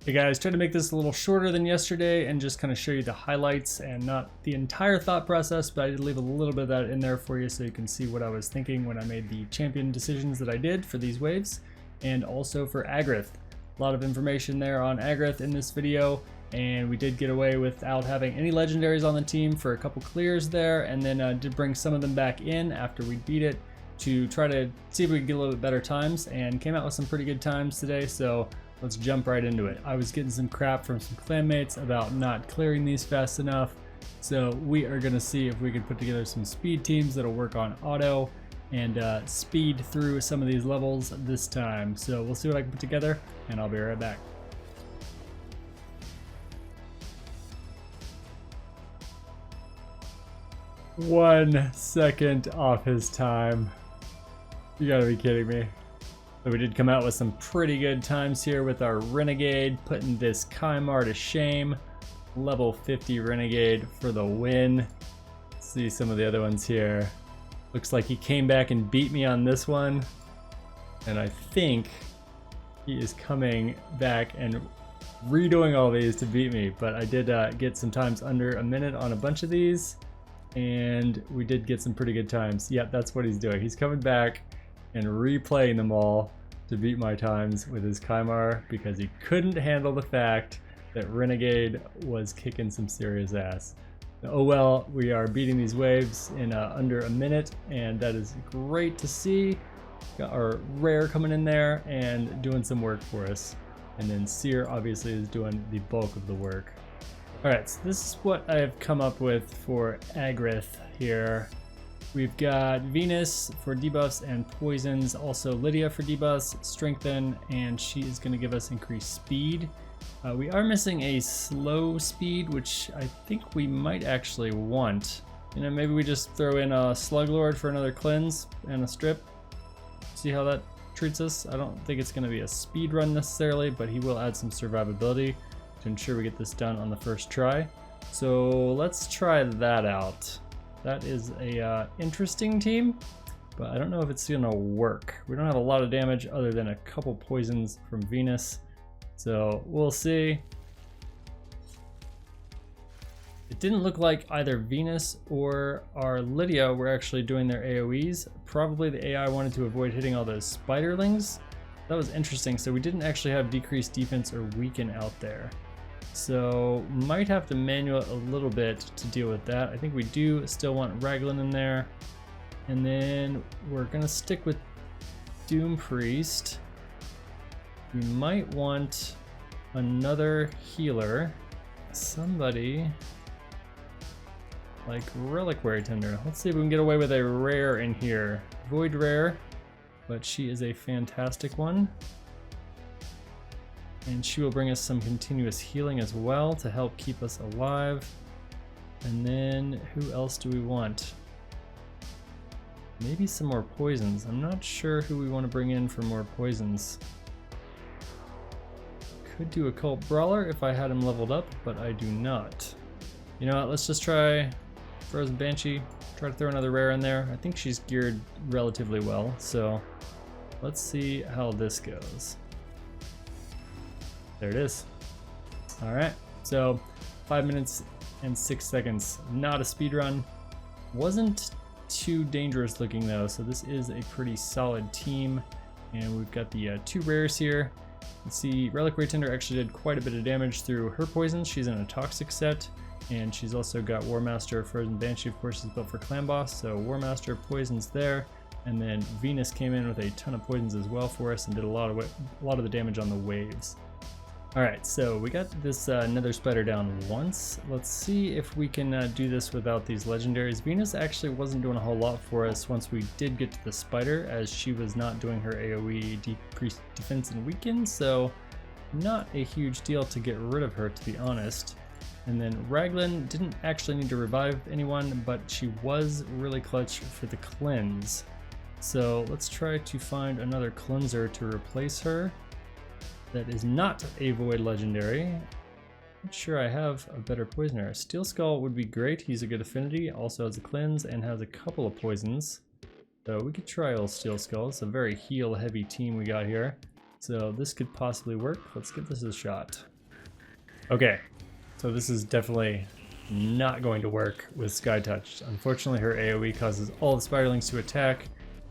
Hey guys, tried to make this a little shorter than yesterday and just kind of show you the highlights and not the entire thought process, but I did leave a little bit of that in there for you so you can see what I was thinking when I made the champion decisions that I did for these waves, and also for Agreth. A lot of information there on Agreth in this video, and we did get away without having any legendaries on the team for a couple clears there, and then did bring some of them back in after we beat it to try to see if we could get a little bit better times, and came out with some pretty good times today, so let's jump right into it. I was getting some crap from some clanmates about not clearing these fast enough, so we are gonna see if we can put together some speed teams that'll work on auto and speed through some of these levels this time. So we'll see what I can put together, and I'll be right back. One second off his time. You gotta be kidding me. So we did come out with some pretty good times here with our Renegade, putting this Kymar to shame. Level 50 Renegade for the win. See some of the other ones here. Looks like he came back and beat me on this one. And I think he is coming back and redoing all these to beat me. But I did get some times under a minute on a bunch of these. And we did get some pretty good times. Yep, that's what he's doing. He's coming back and replaying them all to beat my times with his Kymar because he couldn't handle the fact that Renegade was kicking some serious ass. Oh well, we are beating these waves in under a minute, and that is great to see. Got our rare coming in there and doing some work for us. And then Seer obviously is doing the bulk of the work. Alright, so this is what I've come up with for Agreth here. We've got Venus for debuffs and poisons, also Lydia for debuffs, strengthen, and she is going to give us increased speed. We are missing a slow speed, which I think we might actually want. You know, maybe we just throw in a Sluglord for another cleanse and a strip. See how that treats us. I don't think it's going to be a speed run necessarily, but he will add some survivability to ensure we get this done on the first try. So let's try that out. That is a interesting team, but I don't know if it's gonna work. We don't have a lot of damage other than a couple poisons from Venus, so we'll see. It didn't look like either Venus or our Lydia were actually doing their AoEs. Probably the AI wanted to avoid hitting all those spiderlings. That was interesting, so we didn't actually have decreased defense or weaken out there. So might have to manual a little bit to deal with that. I think we do still want Raglan in there. And then we're gonna stick with Doom Priest. We might want another healer. Somebody like Reliquary Tender. Let's see if we can get away with a rare in here. Void rare, but she is a fantastic one. And she will bring us some continuous healing as well to help keep us alive. And then who else do we want? Maybe some more poisons. I'm not sure who we want to bring in for more poisons. Could do a Cult Brawler if I had him leveled up, but I do not. You know what, let's just try Frozen Banshee. Try to throw another rare in there. I think she's geared relatively well, so let's see how this goes. There it is. All right, so 5 minutes and 6 seconds. Not a speed run. Wasn't too dangerous looking though, so this is a pretty solid team. And we've got the two rares here. Let's see, Reliquary Tender actually did quite a bit of damage through her poisons. She's in a toxic set, and she's also got War Master. Frozen Banshee, of course, is built for Clan Boss, so War Master poisons there. And then Venus came in with a ton of poisons as well for us and did a lot of the damage on the waves. Alright, so we got this Nether Spider down once. Let's see if we can do this without these legendaries. Venus actually wasn't doing a whole lot for us once we did get to the Spider, as she was not doing her AoE decreased defense and weaken, so not a huge deal to get rid of her, to be honest. And then Raglan didn't actually need to revive anyone, but she was really clutch for the cleanse. So let's try to find another cleanser to replace her. That is not a Void Legendary. Not sure I have a better poisoner. Steel Skull would be great. He's a good affinity, also has a cleanse and has a couple of poisons. So we could try old Steel Skull. It's a very heal heavy team we got here. So this could possibly work. Let's give this a shot. Okay, so this is definitely not going to work with Sky Touch. Unfortunately, her AoE causes all the spiderlings to attack,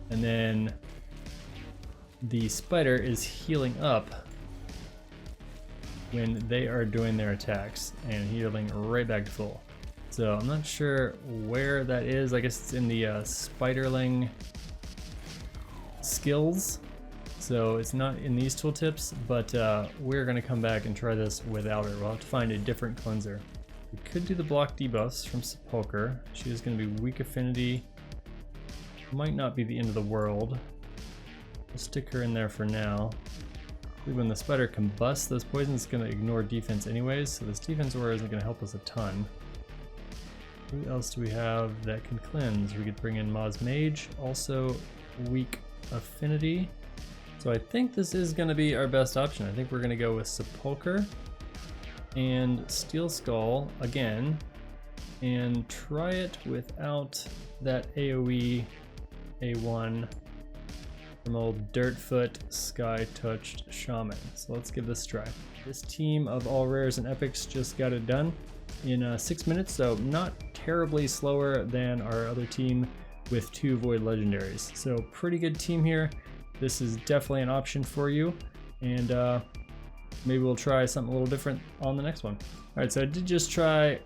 and then the spider is healing up when they are doing their attacks and healing right back to full. So I'm not sure where that is. I guess it's in the spiderling skills. So it's not in these tooltips, but we're gonna come back and try this without her. We'll have to find a different cleanser. We could do the block debuffs from Sepulcher. She is gonna be weak affinity. Might not be the end of the world. We'll stick her in there for now. When the spider combusts, those poisons gonna ignore defense anyways, so this defense aura isn't gonna help us a ton. Who else do we have that can cleanse? We could bring in Maz Mage, also weak affinity. So I think this is gonna be our best option. I think we're gonna go with Sepulcher and Steel Skull again, and try it without that AoE A1 from old Dirtfoot Sky Touched Shaman. So let's give this a try. This team of all rares and epics just got it done in 6 minutes, so not terribly slower than our other team with 2 Void Legendaries. So pretty good team here. This is definitely an option for you, and maybe we'll try something a little different on the next one. All right, so I did just try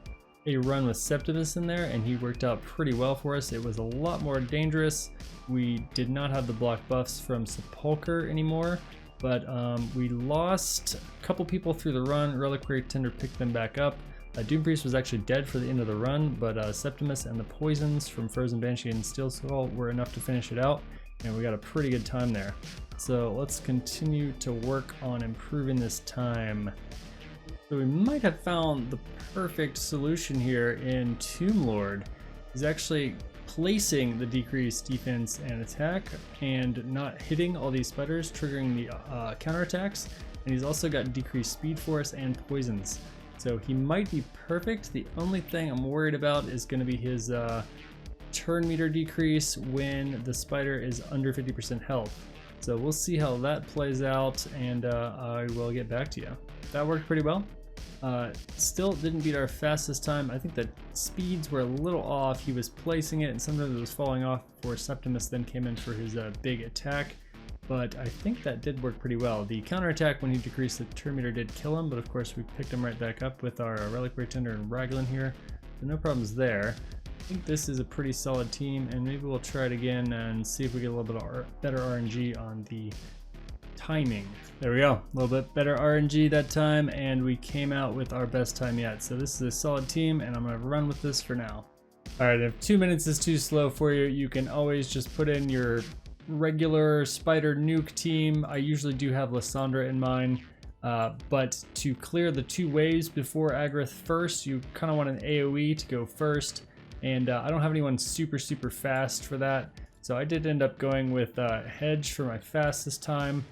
a run with Septimus in there, and he worked out pretty well for us. It was a lot more dangerous. We did not have the block buffs from Sepulcher anymore, but we lost a couple people through the run. Reliquary Tender picked them back up. Doom Priest was actually dead for the end of the run, but Septimus and the poisons from Frozen Banshee and Steel Skull were enough to finish it out, and we got a pretty good time there. So let's continue to work on improving this time. So we might have found the perfect solution here in Tomb Lord. He's actually placing the decreased defense and attack and not hitting all these spiders, triggering the counterattacks, and he's also got decreased speed force and poisons. So he might be perfect. The only thing I'm worried about is going to be his turn meter decrease when the spider is under 50% health. So we'll see how that plays out, and I will get back to you. That worked pretty well. Still didn't beat our fastest time. I think the speeds were a little off. He was placing it and sometimes it was falling off before Septimus then came in for his big attack. But I think that did work pretty well. The counterattack when he decreased the turn meter did kill him, but of course we picked him right back up with our Reliquary Tender and Raglan here. So no problems there. I think this is a pretty solid team, and maybe we'll try it again and see if we get a little bit better RNG on the timing. There we go, a little bit better RNG that time, and we came out with our best time yet. So this is a solid team, and I'm gonna run with this for now. All right, if 2 minutes is too slow for you, you can always just put in your regular spider nuke team. I usually do have Lysandra in mine, but to clear the 2 waves before Agreth first, you kind of want an AoE to go first, and I don't have anyone super fast for that, so I did end up going with Hedge for my fastest time.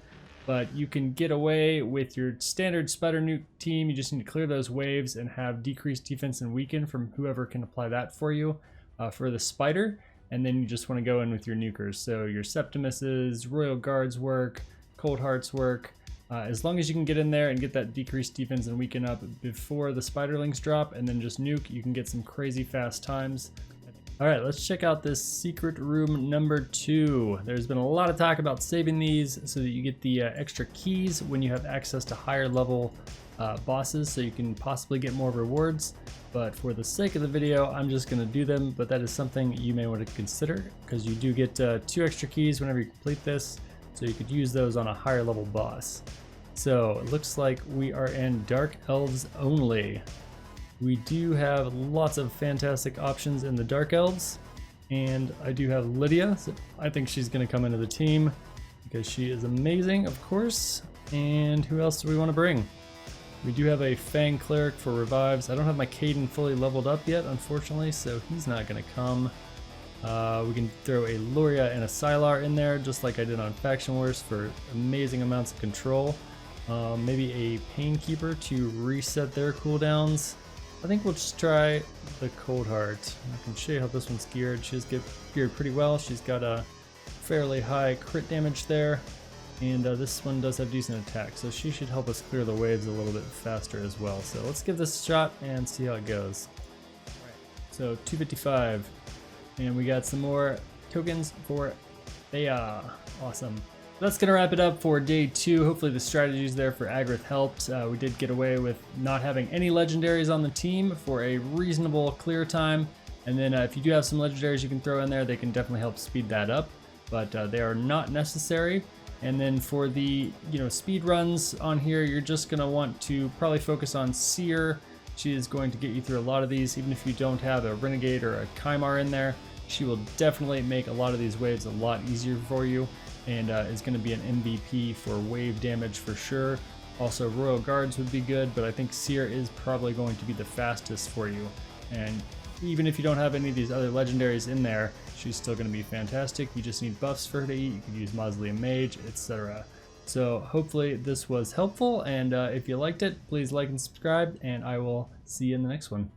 But you can get away with your standard spider nuke team. You just need to clear those waves and have decreased defense and weaken from whoever can apply that for you for the spider. And then you just want to go in with your nukers. So your Septimuses, Royal Guards work, Cold Hearts work. As long as you can get in there and get that decreased defense and weaken up before the spiderlings drop and then just nuke, you can get some crazy fast times. All right, let's check out this secret room number 2. There's been a lot of talk about saving these so that you get the extra keys when you have access to higher level bosses, so you can possibly get more rewards. But for the sake of the video, I'm just gonna do them, but that is something you may want to consider because you do get 2 extra keys whenever you complete this, so you could use those on a higher level boss. So it looks like we are in Dark Elves only. We do have lots of fantastic options in the Dark Elves, and I do have Lydia, so I think she's going to come into the team because she is amazing, of course. And who else do we want to bring? We do have a Fang Cleric for revives. I don't have my Caden fully leveled up yet, unfortunately, so he's not going to come. We can throw a Luria and a Sylar in there, just like I did on Faction Wars for amazing amounts of control. Maybe a Painkeeper to reset their cooldowns. I think we'll just try the Cold Heart. I can show you how this one's geared. She's geared pretty well. She's got a fairly high crit damage there. And this one does have decent attack, so she should help us clear the waves a little bit faster as well. So let's give this a shot and see how it goes. Alright, so 255, and we got some more tokens for Thea. Awesome. That's going to wrap it up for day 2. Hopefully the strategies there for Agreth helped. We did get away with not having any legendaries on the team for a reasonable clear time. And then if you do have some legendaries you can throw in there, they can definitely help speed that up. But they are not necessary. And then for the speed runs on here, you're just going to want to probably focus on Seer. She is going to get you through a lot of these, even if you don't have a Renegade or a Kymar in there. She will definitely make a lot of these waves a lot easier for you, and is going to be an MVP for wave damage for sure. Also, Royal Guards would be good, but I think Seer is probably going to be the fastest for you. And even if you don't have any of these other legendaries in there, she's still going to be fantastic. You just need buffs for her to eat. You can use Mausoleum Mage, etc. So hopefully this was helpful, and if you liked it, please like and subscribe, and I will see you in the next one.